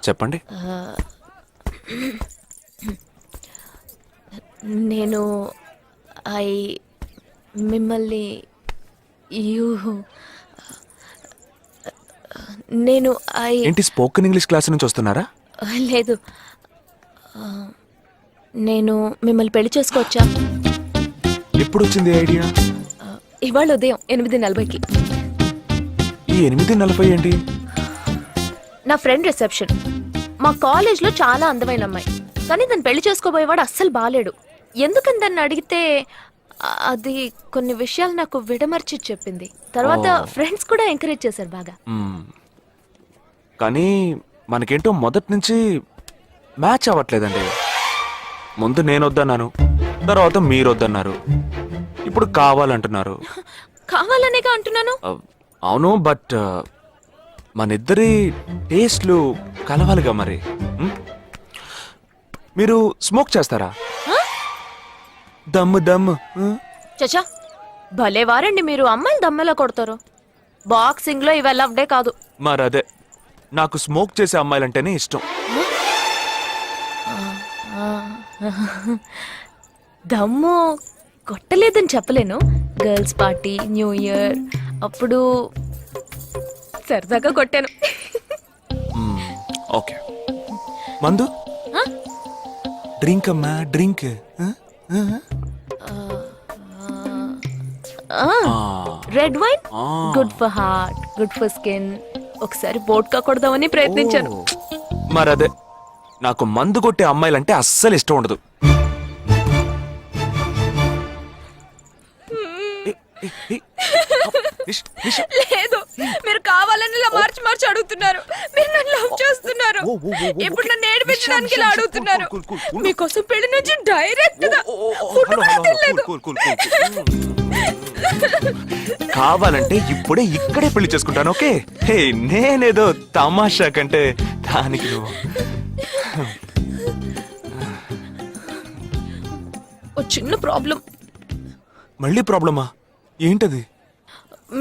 చెప్పండి. నేను మిమ్మల్ని యూ నేను ఏంటి స్పోకెన్ ఇంగ్లీష్ క్లాస్ నుంచి వస్తున్నారా? లేదు, నేను మిమ్మల్ని పెళ్లి చేసుకోవచ్చా? ఎప్పుడు వచ్చింది ఐడియా? ఇవాళ ఉదయం 8:40కి. ఈ 8:40 ఏంటి? నా ఫ్రెండ్ రిసెప్షన్. మా కాలేజ్లో చాలా అందమైన అమ్మాయి, కానీ దాన్ని పెళ్లి చేసుకోబోయేవాడు అస్సలు బాలేడు. ఎందుకని దాన్ని అడిగితే అది కొన్ని విషయాలు నాకు విడమర్చి చెప్పింది. తర్వాత ఫ్రెండ్స్ కూడా ఎంకరేజ్ చేశారు బాగా. కానీ మనకేంటో మొదటి నుంచి మ్యాచ్ అవ్వట్లేదండి. ముందు నేను వద్దన్నాను, తర్వాత మీరు వద్దన్నారు, ఇప్పుడు కావాలంటున్నారు. కావాలనేగా అంటున్నాను. అవును, బట్ మనిద్దరి టేస్ట్లు కలవాలిగా మరి. మీరు స్మోక్ చేస్తారా? దమ్ము దమ్ము. చచ్చా, భలే వారండి మీరు. అమ్మాయిలు దమ్మెలా కొడతారు. బాక్సింగ్ లో ఇవి లవ్డే కాదు. మరదే, నాకు స్మోక్ చేసే అమ్మాయిలంటేనే ఇష్టం. దమ్ము కొట్టలేదని చెప్పలేను. గర్ల్స్ పార్టీ, న్యూ ఇయర్ అప్పుడు సరదాగా కొట్టాను. ఓకే, మందు డ్రింక్ అమ్మా, drink. Red wine good for heart, good for skin. ఒకసారి వోడ్కా కొడదామని ప్రయత్నించాను. మరదే, నాకు మందు కొట్టే అమ్మాయిలంటే అస్సలు ఇష్టం ఉండదు. లేదు, మీరు కావాలని ఇలా మార్చి మార్చి అడుగుతున్నారు. మీరు నన్ను లవ్ చేస్తున్నారు. ఇప్పుడు నన్ను ఏడిపించడానికి ఇలా అడుగుతున్నారు. మీకోసం పెళ్లి నుంచి డైరెక్ట్ గా ఫుడ్ కూడా తినలేదు. కావాలంటే ఇప్పుడే ఇక్కడే పెళ్లి చేసుకుంటాను. ఓకే, హే, నేనేదో తమాషా కంటే దానికి నువ్వు. ఓ చిన్న ప్రాబ్లం. మళ్ళీ ప్రాబ్లమా? ఏంటది?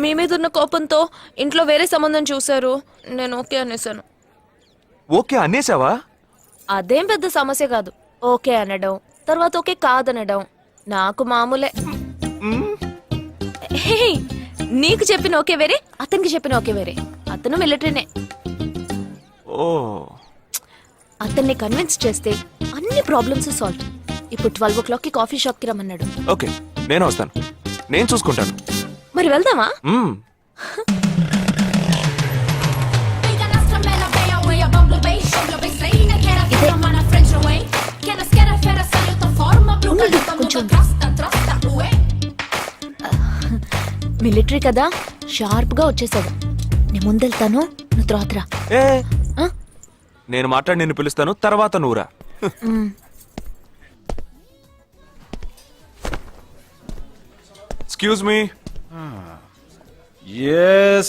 మీ మీద ఉన్న కోపంతో ఇంట్లో వేరే సంబంధం చూశారు. నేను ఓకే అనేసాను. ఓకే అనేసావా? అదేం పెద్ద సమస్య కాదు. ఓకే అనడం, తర్వాత ఓకే కాదనడం నాకు మామూలే. హే, నీకు చెప్పిన ఓకే వేరే, అతనికి చెప్పిన ఓకే వేరే. అతను మిలిటరీనే. ఓ, అతన్ని కన్విన్స్ చేస్తే అన్ని ప్రాబ్లమ్స్ సాల్వ్. ఇప్పుడు 12 o'clockకి కాఫీ షాప్ కి రమ్మన్నాడు. ఓకే, నేను వస్తాను, నేను చూసుకుంటాను. మరి వెళ్దామా? మిలిటరీ కదా, షార్ప్ గా వచ్చేసాడు. నేను ముందెళ్తాను, నువ్వు తర్వాత రా. నేను మాట్లాడి నిన్ను పిలుస్తాను, తర్వాత నువ్వురా. Excuse me. Yes.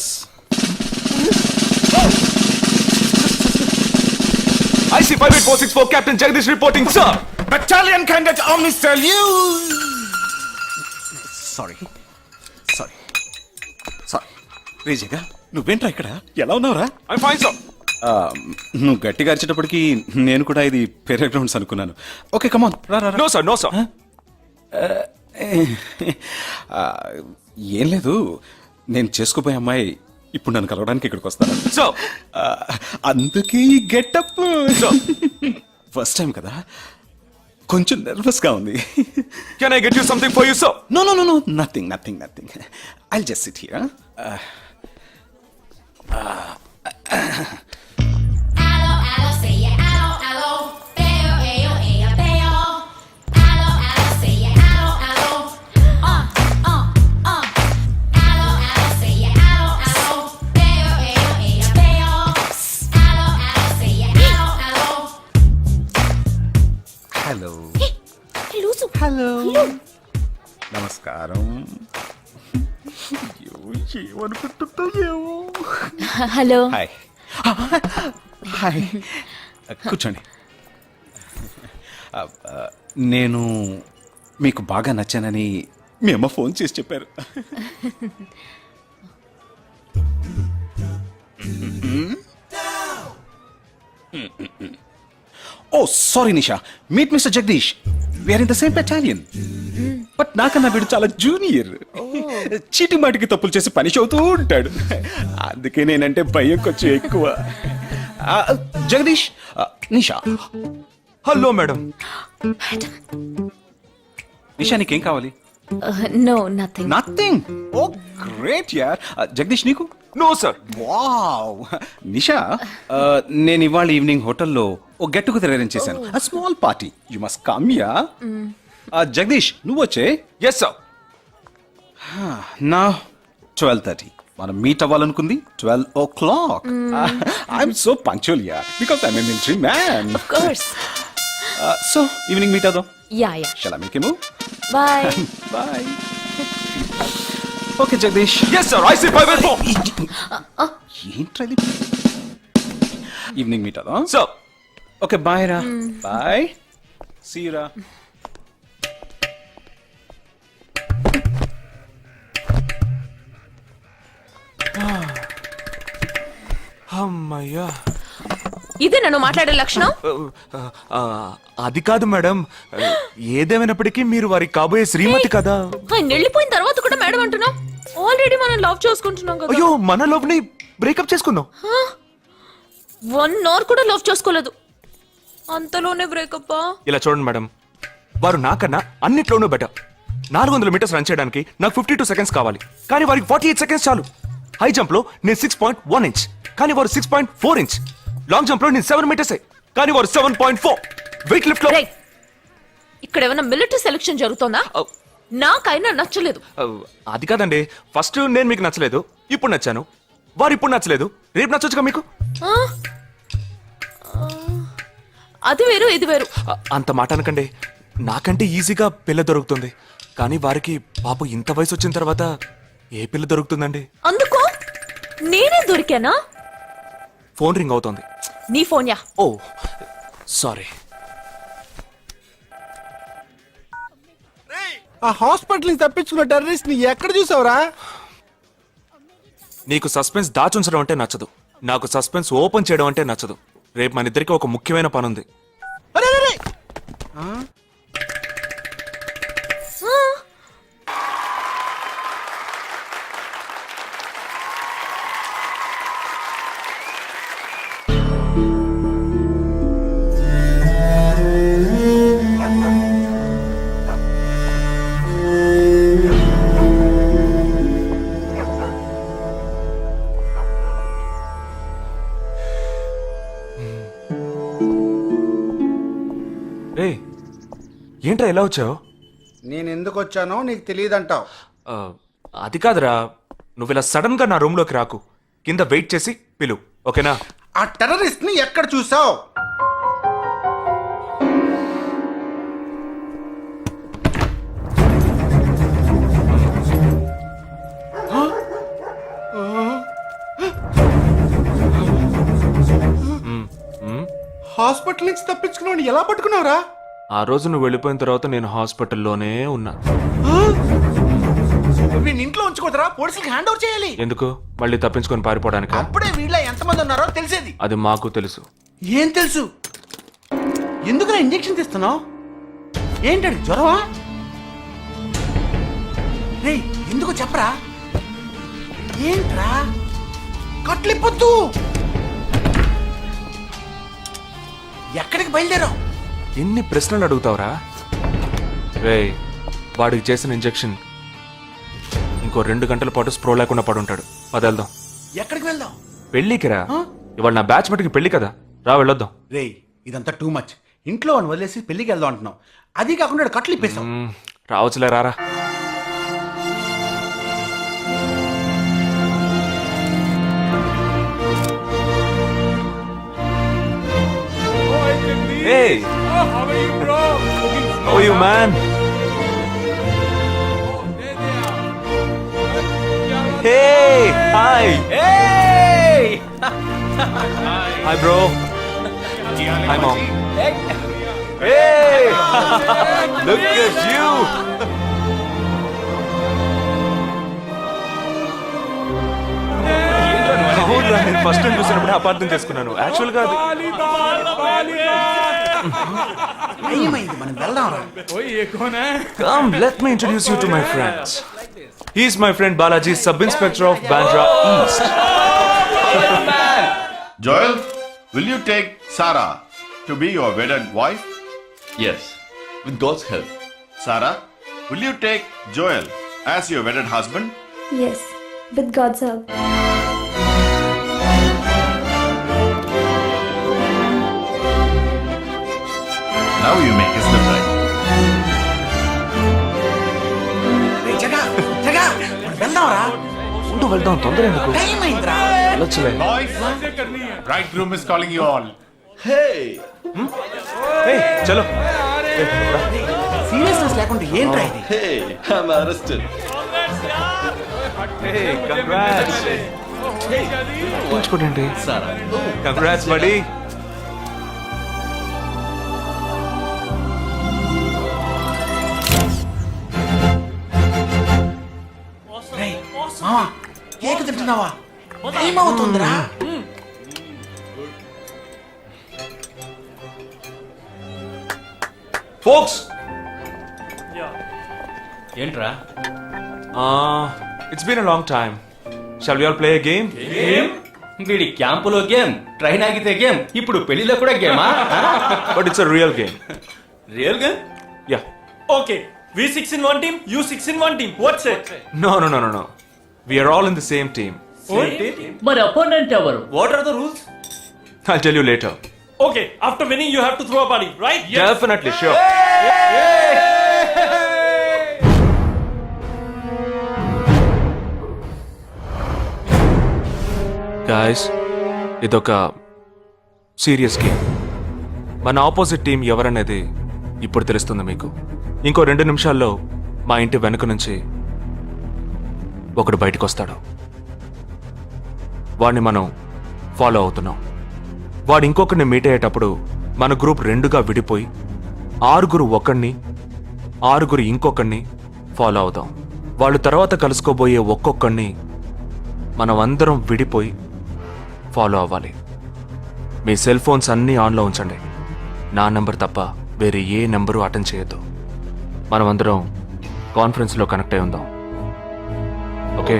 I see 58464 Captain Jagdish reporting, sir. Battalion Cadet Omnis tell you. Sorry. రేజగా నువ్వేంట్రా ఇక్కడ? ఎలా ఉన్నావురా? I'm fine, sir. నువ్వు గట్టిగా అరిచేటప్పటికి నేను కూడా ఇది పెరే గ్రౌండ్స్ అనుకున్నాను. ఓకే, కమాన్ రా. No, sir. No, sir. ఏం లేదు, నేను చేసుకోపోయే అమ్మాయి ఇప్పుడు నన్ను కలవడానికి ఇక్కడికి వస్తాను. So, అందుకే గెటప్. ఫస్ట్ టైం కదా, కొంచెం నర్వస్ గా ఉంది. can I get you something for you, sir? No, nothing. I'll just sit here. Hello, నమస్కారం. ఏమనుకుంటుందో. హలో. హాయ్, కూర్చోండి. నేను మీకు బాగా నచ్చానని మీ అమ్మ ఫోన్ చేసి చెప్పారు. Oh sorry Nisha, meet mister Jagdish. We are in the same battalion. But నాకన్నా వీడు చాలా జూనియర్. చీటి మాటికి తప్పులు చేసి పనిష్ అవుతూ ఉంటాడు. అందుకే నేనంటే భయం కొంచెం ఎక్కువ. జగదీష్, నిషా. Hello madam. నిషా, నీకేం కావాలి? No nothing. Nothing. Oh great యార్. జగదీష్, నీకు? No sir. వావ్. నిషా, నేను ఇవాళ ఈవినింగ్ హోటల్లో ఓ గెట్ టుగెదర్ అరేంజ్ చేశాను. Small party. You must come yeah. Jagdish, నువ్వు వచ్చే. Yes sir. నా 12:30. మనం మీట్ అవ్వాలనుకుంది 12 o'clock. I'm so punctual yeah, because I'm a military man. Of course. So evening meet అవుదాం. Yeah yeah. Shall I make a move? Bye. Bye. Okay Jagdish. Yes sir. I see 584. ఏంట్రా ఇది? Evening meet అవుదాం. Sir. Okay bye రా. Bye. See you రా. అమ్మయ్యా. ఇదే నన్ను మాట్లాడే లక్షణం. అది కాదు మేడం, ఏదేమైనప్పటికీ మీరు వారి కాబోయే శ్రీమతి కదా. ఆయన వెళ్ళిపోయిన తర్వాత కూడా మేడం అంటున్నావు. ఆల్రెడీ మనం లవ్ చేసుకుంటున్నాం కదా. అయ్యో, మన లవ్ ని బ్రేకప్ చేసుకుందాం. 1 hour కూడా లవ్ చేసుకోలేదు, అంతలోనే బ్రేకప్. ఇలా చూడండి మేడం, వారు నాకన్నా అన్నిట్లోనూ బెటర్. 400 మీటర్స్ రన్ చేయడానికి నాకు 52 seconds కావాలి, కానీ వారికి 48 seconds చాలు. హై జంప్ లో నేను 6.1 inch, కానీ వారు 6.4 inch. లాంగ్ జంప్ లో నేను 7 meters, కానీ వారు 7.4. వెయిట్ లిఫ్ట్ లో ఇక్కడ ఏమైనా మిలిటరీ సెలక్షన్ జరుగుతుందా? నాకైనా నచ్చలేదు. అది కాదండి, ఫస్ట్ నేను మీకు నచ్చలేదు, ఇప్పుడు నచ్చాను. వారు ఇప్పుడు నచ్చలేదు, రేపు నచ్చొచ్చుగా మీకు. అది వేరు ఇది వేరు. అంత మాట అనకండి, నాకంటే ఈజీగా పిల్ల దొరుకుతుంది, కానీ వారికి పాప ఇంత వయసు వచ్చిన తర్వాత ఏ పిల్ల దొరుకుతుందండి? అందుకో నేనే దొరికానా? ఫోన్ రింగ్ అవుతోంది. నీ ఫోన్ యా. ఓ సారీ. ఆ హాస్పిటల్ నుంచి తప్పించుకున్న టెర్రరిస్ట్ ని ఎక్కడ చూసావురా? నీకు సస్పెన్స్ దాచుంచడం అంటే నచ్చదు, నాకు సస్పెన్స్ ఓపెన్ చేయడం అంటే నచ్చదు. రేపు మన ఇద్దరికి ఒక ముఖ్యమైన పని ఉంది. అరే, అరే, అరే. రే, ఏంట్రా ఎలా వచ్చావు? నేను ఎందుకు వచ్చానో నీకు తెలియదంటావు. అది కాదురా, నువ్వు ఇలా సడన్ గా నా రూమ్ లోకి రాకు, కింద వెయిట్ చేసి పిలు, ఓకేనా? ఆ టెర్రరిస్ట్ ని ఎక్కడ చూసావు? హాస్పిటల్ నుంచి తప్పించుకున్నావు, ఎలా పట్టుకున్నావురా? ఆ రోజు నువ్వు వెళ్ళిపోయిన తర్వాత నేను హాస్పిటల్లోనే ఉన్నా. వీడిని ఇంట్లో ఉంచుకోదరా, పోలీసులకు హ్యాండ్ ఓవర్ చేయాలి. ఎందుకు? మళ్ళీ తప్పించుకొని పారిపోవడానికి? అప్పుడే వీళ్ళ ఎంతమంది ఉన్నారో తెలిసేది. అది మాకు తెలుసు. ఏం తెలుసు? ఎందుకు ఇంజెక్షన్ తీస్తున్నావు? ఏంటండి, జ్వరమా? రే, ఎందుకు చెప్పరా? ఏంట్రా కట్లిప్పొద్దు. ఎక్కడికి బయలుదేరావు? ఎన్ని ప్రశ్నలు అడుగుతావురా? రే, వాడికి చేసిన ఇంజెక్షన్ ఇంకో 2 గంటల పాటు స్ప్రో లేకుండా పడుంటాడు. పదేళ్దాం. ఎక్కడికి వెళ్దాం? పెళ్ళికి రా. ఇవాళ నా బ్యాచ్ మటుకి పెళ్లి కదా, రా వెళ్ళొద్దాం. రే, ఇదంతా టూ మచ్. ఇంట్లో అని వదిలేసి పెళ్లికి వెళ్దాం అంటున్నావు, అది కాకుండా కట్లు ఇప్పేసావు. రావచ్చులే, రారా. Hey! How are you, bro? How are you, man? Hey! Hi! Hey! Hi, bro. Hi, mom. Hey! Look at you! How first time చూసినప్పుడు అపార్థం చేసుకున్నాను యాక్చువల్ గా ఏమైంది మనం వెళ్దాం రా. Come, let me introduce you to my friends. He's my friend Balaji, Sub-Inspector of Bandra East. Joel, will you take Sarah to be your wedded wife? Yes, with God's help. Sarah, will you take Joel as your wedded husband? Yes, with God's help. Now you may kiss the bride. రేయ్ జగా జగా మనం వెళ్దాం రా. ఉండు వెళ్దాం తొందర ఎందుకు time అయిందిరా. వెళ్ళొచ్చులే Boys, bridegroom is calling you all. Hey! Hey, చలో సీరియస్నెస్ లేకుండా ఏంట్రా ఇది? Hey! I'm arrested. Hey, congrats. ఉంచుకోండి Sarah. కంగ్రాట్స్ బడీ రేయ్ మావా కేక్ తింటున్నావా? టైం అవుతుందిరా. ఫోక్స్ ఏంట్రా it's been a long time shall we all play a game వీడి క్యాంపులో గేమ్ ట్రైన్ ఆగితే గేమ్ ఇప్పుడు పెళ్లిలో కూడా గేమా but it's a real game real game yeah Okay, we six in one team, you six in one team. What's it? No. We are all in the same team. మరి opponent ఎవరు? What are the rules I'll tell you later. Okay, after winning, you have to throw a party, right? Definitely, sure. Guys, ఇదొక serious game. మన opposite team ఎవరనేది ఇప్పుడు తెలుస్తుంది మీకు. ఇంకో 2 నిమిషాల్లో మా ఇంటి వెనుక నుంచి ఒకడు బయటకు వస్తాడు. వాడిని మనం ఫాలో అవుతున్నాం. వాడు ఇంకొకరిని మీట్ అయ్యేటప్పుడు మన గ్రూప్ 2గా విడిపోయి 6 ఒకడిని 6 ఇంకొకరిని ఫాలో అవుదాం. వాళ్ళు తర్వాత కలుసుకోబోయే ఒక్కొక్కడిని మనం అందరం విడిపోయి ఫాలో అవ్వాలి. మీ సెల్ ఫోన్స్ అన్నీ ఆన్లో ఉంచండి. నా నెంబర్ తప్ప వేరే ఏ నెంబరు అటెండ్ చేయొద్దు. మనం అందరం కాన్ఫరెన్స్లో కనెక్ట్ అయి ఉందాం. Okay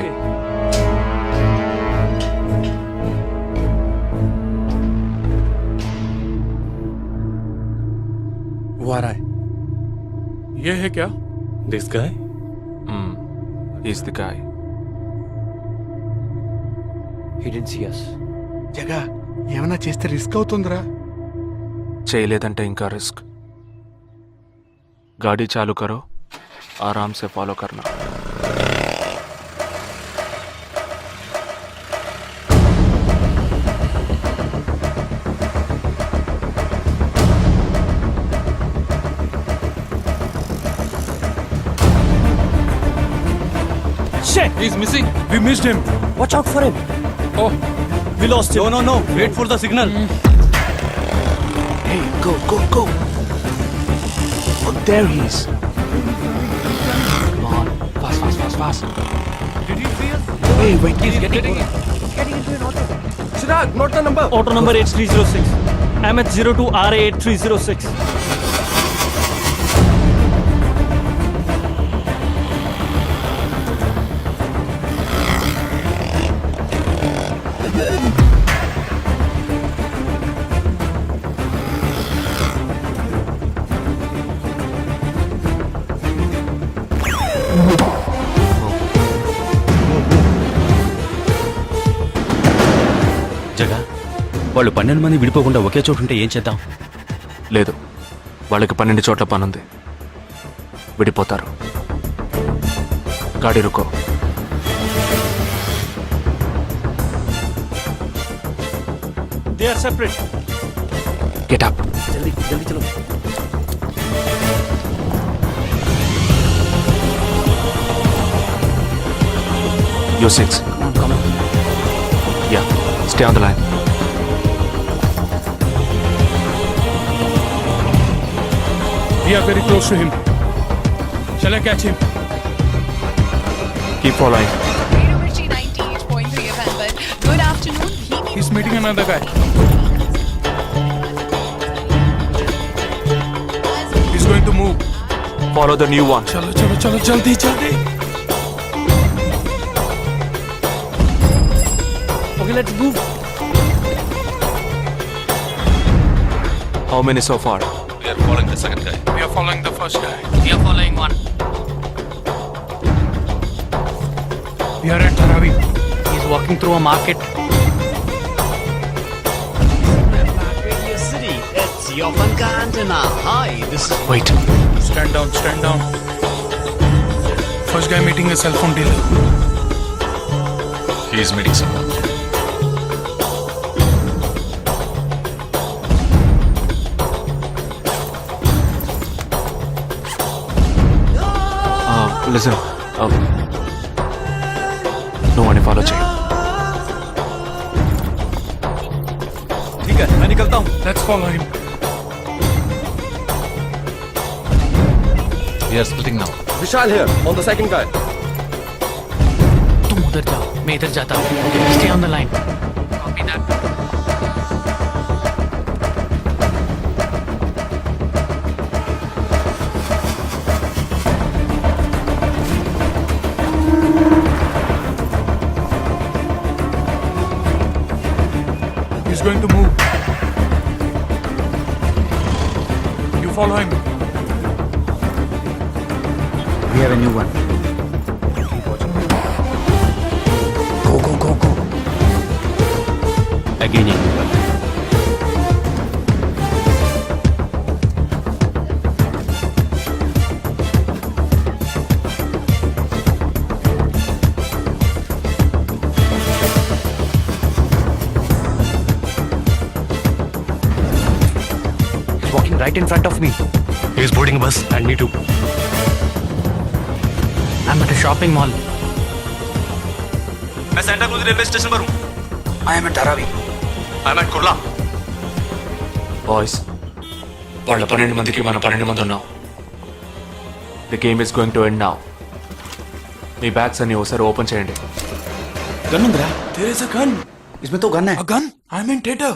Who are I? ये है क्या? This guy? Is the guy. He didn't see us. జగా ఏమైనా చేస్తే రిస్క్ అవుతుందిరా. చేయలేదంటే ఇంకా రిస్క్. गाड़ी चालू करो, आराम से फॉलो करना. Shit! He's missing. We missed him. Watch out for him. Oh, we lost him. No. Wait for the signal. Hey, go. Oh, there he is. Come on, fast. Did he see us? Hey, wait. He's getting into an auto. Chirag, note the number. Auto number 8306. MH02 RA 8306. జగా వాళ్ళు 12 మంది విడిపోకుండా ఒకే చోటు ఉంటే ఏం చేద్దాం? లేదు, వాళ్ళకి 12 చోట్ల పనుంది. విడిపోతారు. గాడి రుకో. They are separate. Get up. जल्दी चलो. You 6. Come on. Yeah, stay on the line. We are very close to him. Shall I catch him? Keep following. Radio Mirchi 98.3 FM. But good afternoon. He's meeting another guy. He's going to move. Follow the new one. चलो चलो चलो जल्दी जल्दी. Okay, let's move. How many so far? We are following the first guy. We are following one. We are at Dharavi. He's walking through a market. Wait. Stand down, stand down. First guy meeting a cell phone dealer. He is meeting someone. Listen. No one follow Jay. ठीक है, मैं निकलता हूँ. Let's follow him. We are splitting now. Vishal here, on the second guy. तुम उधर जाओ, मैं इधर जाता हूँ. Stay on the line. Copy that. He's going to move. You follow him. We have a new one. Go. Again, a new one. He's walking right in front of me. He is boarding a bus and me too. I'm at a shopping mall. मैं Santa cruise railway station पर हूँ. I am at Dharavi. I am at Kurla. Boys, వాళ్ళ 12 మందికి మన 12 మంది ఉన్నాం. The game is going to end now. Me bags అన్ని ఒకసారి ఓపెన్ చేయండి. गन ఉందిరా? There is a gun. इसमें तो गन है. A gun? I'm in theater.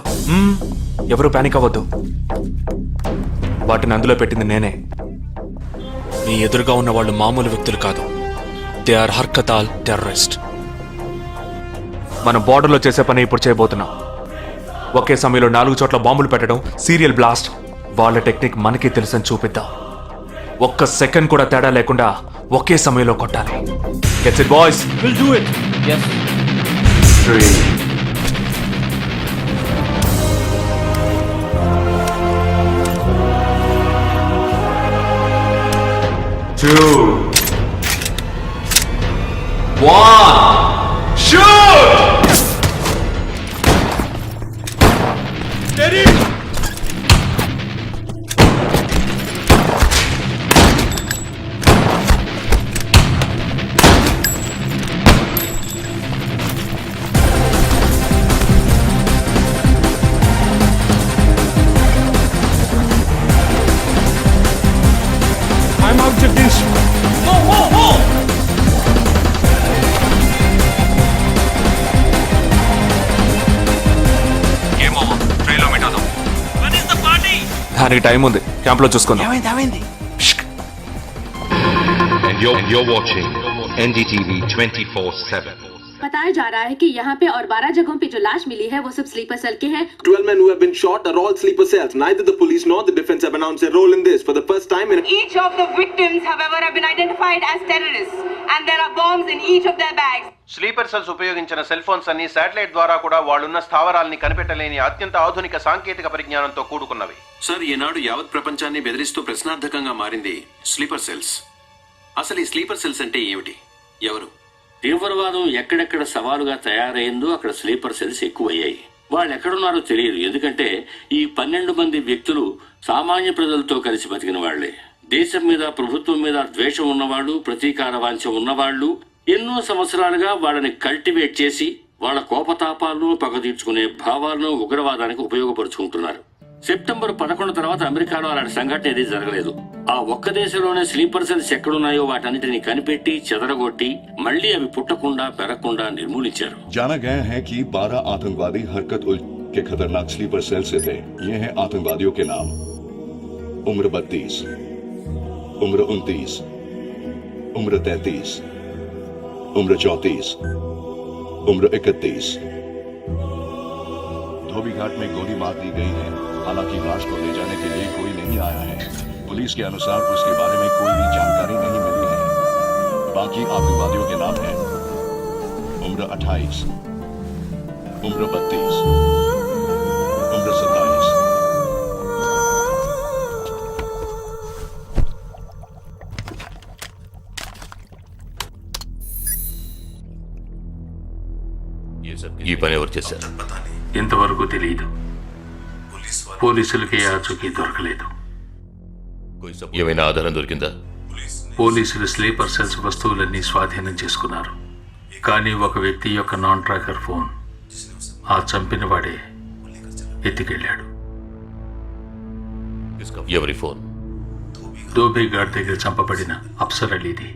ఎవరు పానిక్ అవ్వద్దు. వాటిని అందులో పెట్టింది నేనే. మీ ఎదురుగా ఉన్న వాళ్ళు మామూలు వ్యక్తులు కాదు. They are Harkatul terrorist. మనం బార్డర్లో చేసే పని ఇప్పుడు చేయబోతున్నాం. ఒకే సమయంలో 4 చోట్ల బాంబులు పెట్టడం, సీరియల్ బ్లాస్ట్. వాళ్ళ టెక్నిక్ మనకి తెలుసని చూపిద్దాం. ఒక్క సెకండ్ కూడా తేడా లేకుండా ఒకే సమయంలో కొట్టాలి. Gets it boys? We'll do it. Yes. 3 2 1 shoot! Steady! I'm out, Jagdish. Game over. ట్రైన్లో మీట్ అవుదాం. దానికి టైం ఉంది. క్యాంప్లో చూసుకుందాం. ఏమైంది? And you're watching NDTV 24/7. बताया जा रहा है कि यहाँ पे और 12 जगहों पे जो लाश मिली है वो सब स्लीपर सेल के हैं. 12 men who have been shot are all sleeper cells. Neither the police nor the defense have announced a role in this. For the first time in Each of the victims, however, have been identified as terrorists and there are bombs in each of their bags. Sleeper cells ఉపయోగించిన cell phones అన్ని satellite ద్వారా కూడా వాళ్ళున్న స్థావరాల్ని కనిపెట్టలేని అత్యంత ఆధునిక సాంకేతిక పరిజ్ఞానంతో కూడుకున్నవి. Sir, ఈనాడు యావత్ ప్రపంచాన్ని బెదిరిస్తూ ప్రశ్నార్థకంగా మారింది స్లీపర్ సెల్స్. అసలు ఈ స్లీపర్ సెల్స్ అంటే ఏమిటి? ఎవరు? తీవ్రవాదం ఎక్కడెక్కడ సవాలుగా తయారైందో అక్కడ స్లీపర్ సెల్స్ ఎక్కువయ్యాయి. వాళ్ళు ఎక్కడున్నారో తెలియదు. ఎందుకంటే ఈ 12 మంది వ్యక్తులు సామాన్య ప్రజలతో కలిసి బతికిన వాళ్లే. దేశం మీద, ప్రభుత్వం మీద ద్వేషం ఉన్నవాళ్ళు, ప్రతీకార వాంఛ ఉన్నవాళ్లు ఎన్నో సంవత్సరాలుగా వాళ్ళని కల్టివేట్ చేసి వాళ్ళ కోపతాపాలను, పగ తీర్చుకునే భావాలను ఉగ్రవాదానికి ఉపయోగపరుచుకుంటున్నారు. సెప్టెంబర్ 11 తర్వాత అమెరికాలో అలాంటి సంఘటన ఏది జరగలేదు. ఆ ఒక్క దేశంలోనే స్లీపర్ సెల్స్ ఎక్కడున్నాయో వాటన్నిటిని కనిపెట్టి చెదరగొట్టి మళ్ళీ అవి పుట్టకుండా పెరగకుండా నిర్మూలించారు. जाना गया है कि 12 आतंकवादी हरकत उल के खतरनाक स्लीपर सेल से थे. ये हैं आतंकवादियों के नाम: उम्र 32, उम्र 29, उम्र 33, उम्र 34, उम्र 31. धोबी घाट में गोली मार दी गई है. हालांकि लाश को ले जाने के लिए कोई नहीं आया है. पुलिस के अनुसार उसके बारे में कोई भी जानकारी नहीं मिली है. बाकी आतंकवादियों के नाम हैं: उम्र 28, उम्र 32, उम्र 27. ఈ పని ఎవరు చేశారు? ఇంతవరకు తెలియదు. పోలీసులకి ఆచూకీ దొరకలేదు. ఏమైనా ఆధారం దొరికిందా? పోలీసులు స్లీపర్ సెల్స్ వస్తువులన్నీ స్వాధీనం చేసుకున్నారు. కానీ ఒక వ్యక్తి యొక్క నాన్ ట్రాకర్ ఫోన్ ఆ చంపిన వాడే ఎత్తికెళ్ళాడు. ఎవరి ఫోన్? ధోబీ ఘాట్ దగ్గర చంపబడిన Afsar అలీది.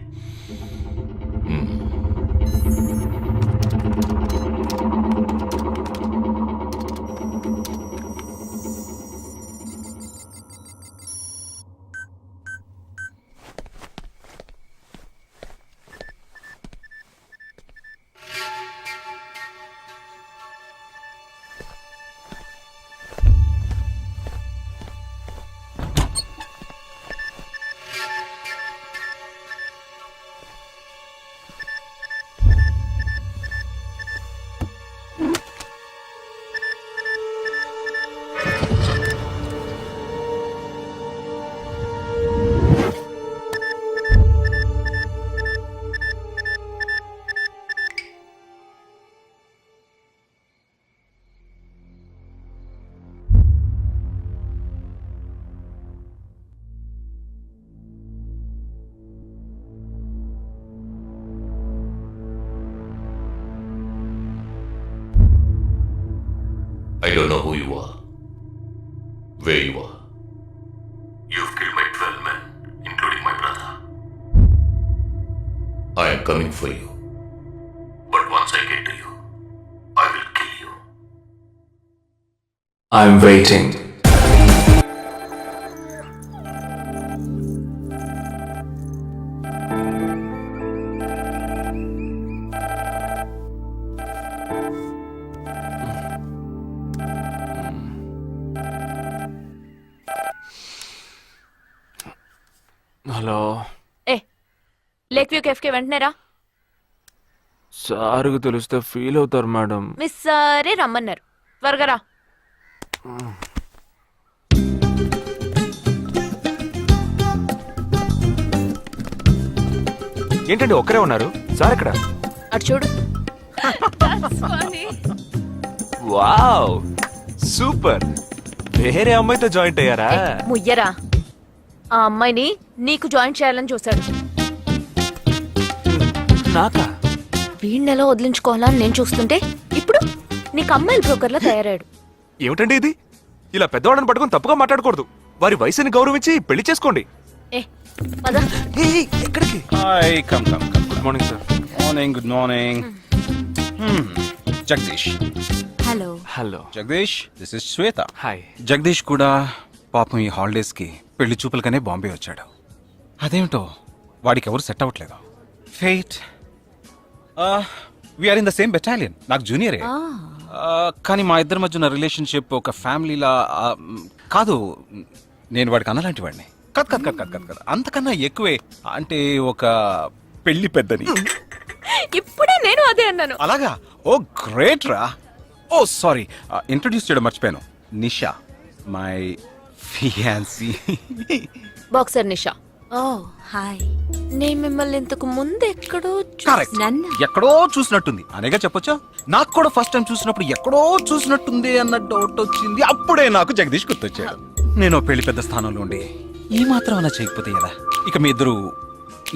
I don't know who you are, where you are. You've killed my 12 men, including my brother. I am coming for you. But once I get to you, I will kill you. I'm waiting. Hello, ఏ lake view కేఫ్కి వెంటనే రా. సార్కి తెలిస్తే feel అవుతారు madam. Miss సరే రమ్మన్నారు, త్వరగా రా. ఏంటండి ఒక్కరే ఉన్నారు? సార్ ఎక్కడ? అటు చూడు. Wow, super. వేరే అమ్మాయితో జాయింట్ అయ్యారా? ముయ్యరా, ఆ అమ్మాయిని నీకు జాయిన్ చేయాలని చూశాడు. నాకా? వీణ్ణెలా వదిలించుకోవాలని నేను చూస్తుంటే ఇప్పుడు నీకు అమ్మాయిల బ్రోకర్లా తయారాడు. ఏమిటండి ఇది? ఇలా పెద్దవాళ్ళని పట్టుకొని తప్పుగా మాట్లాడకూడదు. వారి వయసుని గౌరవించి పెళ్లి చేసుకోండి. ఏ పద. ఎక్కడికి? Hi, come come come. Good morning sir. Morning, good morning. Jagadish. Hello. Hello Jagadish, this is Shweta. Hi. Jagadish కూడా పాపం ఈ హాలిడేస్కి పెళ్లి చూపులకనే బాంబే వచ్చాడు. అదేమిటో వాడికి ఎవరు సెట్ అవ్వట్లేదు. Fate. We are in the same battalion. నాకు జూనియరే. కానీ మా ఇద్దరి మధ్య ఉన్న రిలేషన్షిప్ ఒక ఫ్యామిలీలా కాదు. నేను వాడికి అన్నలాంటి వాడిని కాదు. అంతకన్నా ఎక్కువే. అంటే ఒక పెళ్లి పెద్దని. ఇప్పుడే నేను అదే అన్నాను. అలాగా? ఓ గ్రేట్ రా. ఓ సారీ, ఇంట్రొడ్యూస్ చేయడం మర్చిపోయాను. Nisha, my fiancee. Boxer Nisha. Oh hi. నేను మిమ్మల్ని ఇంతకు ముందు ఎక్కడో ఎక్కడో చూసినట్టుంది అనేగా చెప్పొచ్చా? నాకు కూడా ఫస్ట్ టైం చూసినప్పుడు ఎక్కడో చూసినట్టుంది అన్న డౌట్ వచ్చింది. అప్పుడే నాకు జగదీష్ గుర్తొచ్చాడు. నేను పెళ్లి పెద్ద స్థానంలో ఉండి ఈ మాత్రం అలా చేయకపోతే ఎలా? ఇక మీ ఇద్దరు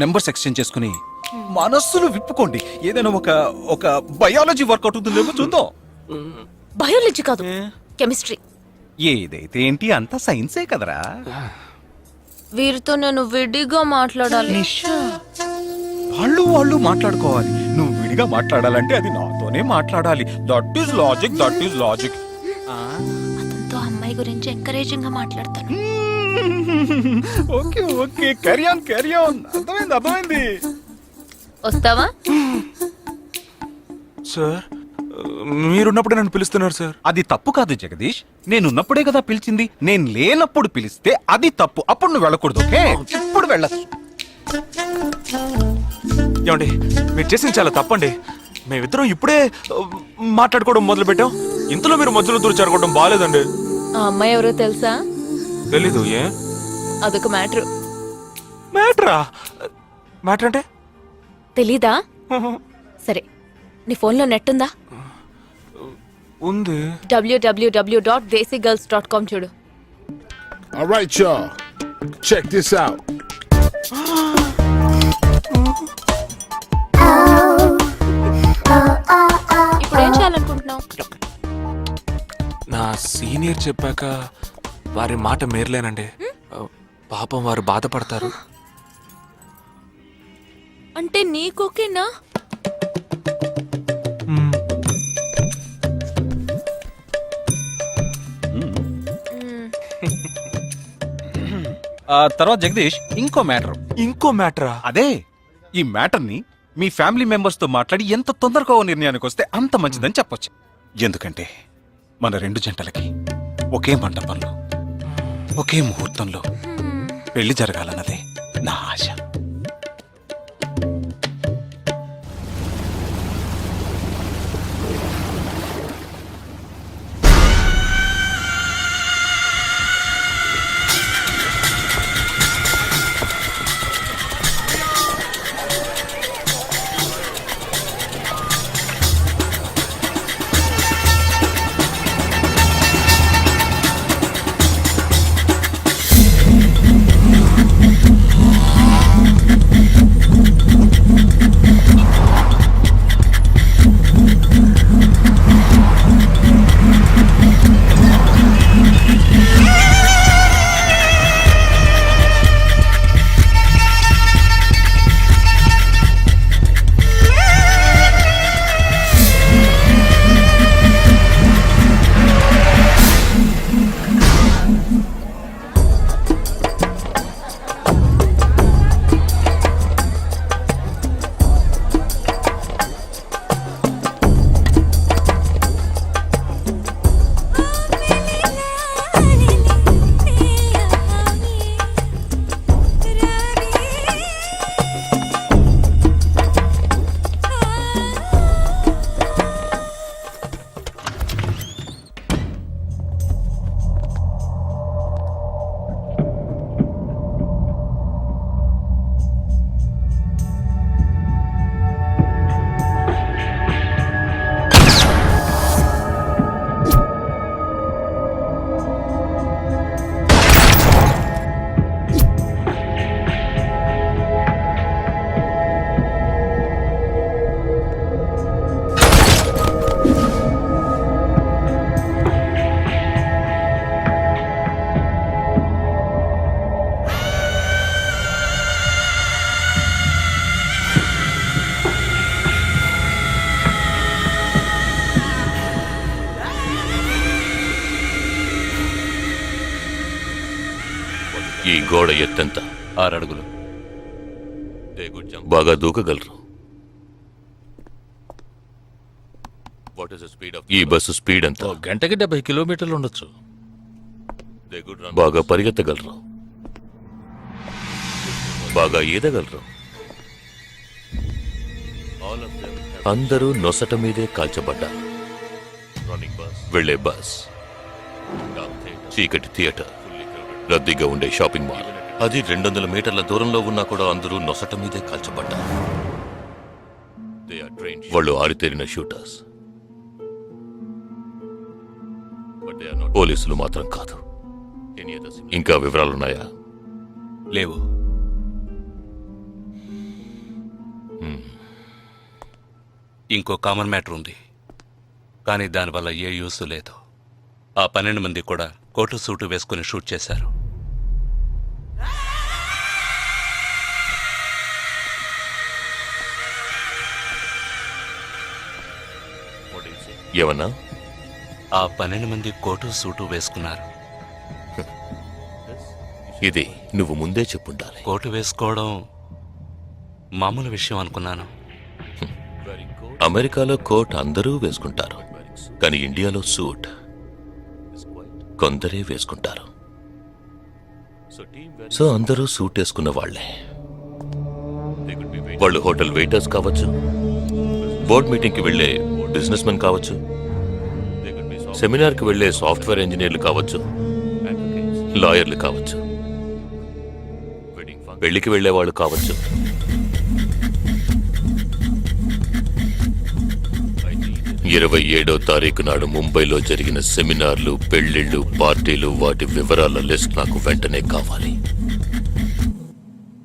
నెంబర్స్ ఎక్స్చేంజ్ చేసుకుని మనస్సులు విప్పుకోండి. ఏదైనా ఒక బయాలజీ వర్కౌట్ అవుతుందేమో చూద్దాం. బయాలజీ కాదు, కెమిస్ట్రీ. ఏదైతే ఏంటి అంత సైన్సే కదరా. వీరితో నేను విడిగా మాట్లాడాలి. వాళ్ళు మాట్లాడుకోవాలి. నువ్వు విడిగా మాట్లాడాలంటే అది నాతోనే మాట్లాడాలి. That is logic, that is logic. అతనితో అమ్మాయి గురించి ఎంకరేజింగ్ గా మాట్లాడతాను. Okay okay, carry on carry on. అర్థమైంది. వస్తావా? సార్ మీరున్నప్పుడే నన్ను పిలుస్తున్నారు సార్. అది తప్పు కాదు జగదీష్, నేనున్నప్పుడే కదా పిలిచింది. నేను లేనప్పుడు పిలిస్తే అది తప్పు. అప్పుడు నువ్వు వెళ్ళకూడదు. ఓకే, ఇప్పుడు వెళ్ళచ్చు. ఏమండి మీరు చేసింది చాలా తప్పండి. మేమిద్దరం ఇప్పుడే మాట్లాడుకోవడం మొదలు పెట్టాం. ఇంతలో మీరు మధ్యలో దూరం బాగాలేదండి. ఆ అమ్మాయి ఎవరో తెలుసా? తెలీదు. ఏ అదొక మ్యాటర్. మ్యాటరా? మ్యాటర్ అంటే? తెలీదా? సరే, నీ ఫోన్లో నెట్ ఉందా? ఉంది. www.desigirls.com చూడు. All right, y'all. Check this out. ఇప్పుడు ఏం చేయాలనుకుంటున్నావు? నా సీనియర్ చెప్పాక వారి మాట మేరలేనండి. పాపం వారు బాధపడతారు. అంటే నీకోకేనా? తర్వాత జగదీష్ ఇంకో మ్యాటరా? అదే, ఈ మ్యాటర్ ని మీ ఫ్యామిలీ మెంబర్స్ తో మాట్లాడి ఎంత తొందరగా ఓ నిర్ణయానికి వస్తే అంత మంచిదని చెప్పొచ్చు. ఎందుకంటే మన రెండు జంటలకి ఒకే మండపంలో ఒకే ముహూర్తంలో పెళ్లి జరగాలన్నదే నా ఆశ. ఈ గోడ ఎత్తెంత? 6 అడుగులు. బాగా దూకగలరు. ఈ బస్సు స్పీడ్ ఎంత? గంటకి 70 కిలోమీటర్లు ఉండొచ్చు. బాగా పరిగెత్తగలరు. బాగా ఈదగలరు. అందరూ నొసట మీదే కాల్చబడ్డారు. వెళ్లే బస్, చీకటి థియేటర్, రద్దీగా ఉండే షాపింగ్ మాల్, అది 200 మీటర్ల దూరంలో ఉన్నా కూడా అందరూ నొసట మీదే కాల్చబడ్డారు. వాళ్ళు ఆరితేరిన షూటర్స్. పోలీసులు మాత్రం కాదు. ఇంకా వివరాలున్నాయా? లేవు. ఇంకో కామన్ మ్యాటర్ ఉంది, కానీ దానివల్ల ఏ యూస్ లేదు. ఆ 12 మంది కూడా కోటు సూటు వేసుకుని షూట్ చేశారు. ఏమన్నా? ఆ 12 మంది కోటు సూటు వేసుకున్నారు. ఇది నువ్వు ముందే చెప్పుండాలి. కోటు వేసుకోవడం మామూలు విషయం అనుకున్నాను. అమెరికాలో కోట్ అందరూ వేసుకుంటారు, కానీ ఇండియాలో సూట్ కొందరే వేసుకుంటారు. సో అందరూ సూట్ వేసుకున్న వాళ్లే. వాళ్ళు హోటల్ వెయిటర్స్ కావచ్చు, బోర్డ్ మీటింగ్కి వెళ్లే బిజినెస్ మెన్ కావచ్చు, సెమినార్కి వెళ్లే సాఫ్ట్వేర్ ఇంజనీర్లు కావచ్చు, లాయర్లు కావచ్చు, పెళ్లికి వెళ్లేవాళ్ళు కావచ్చు. 27వ తారీఖు నాడు ముంబైలో జరిగిన సెమినార్లు, పెళ్లిళ్లు, పార్టీలు, వాటి వివరాల లిస్ట్ నాకు వెంటనే కావాలి.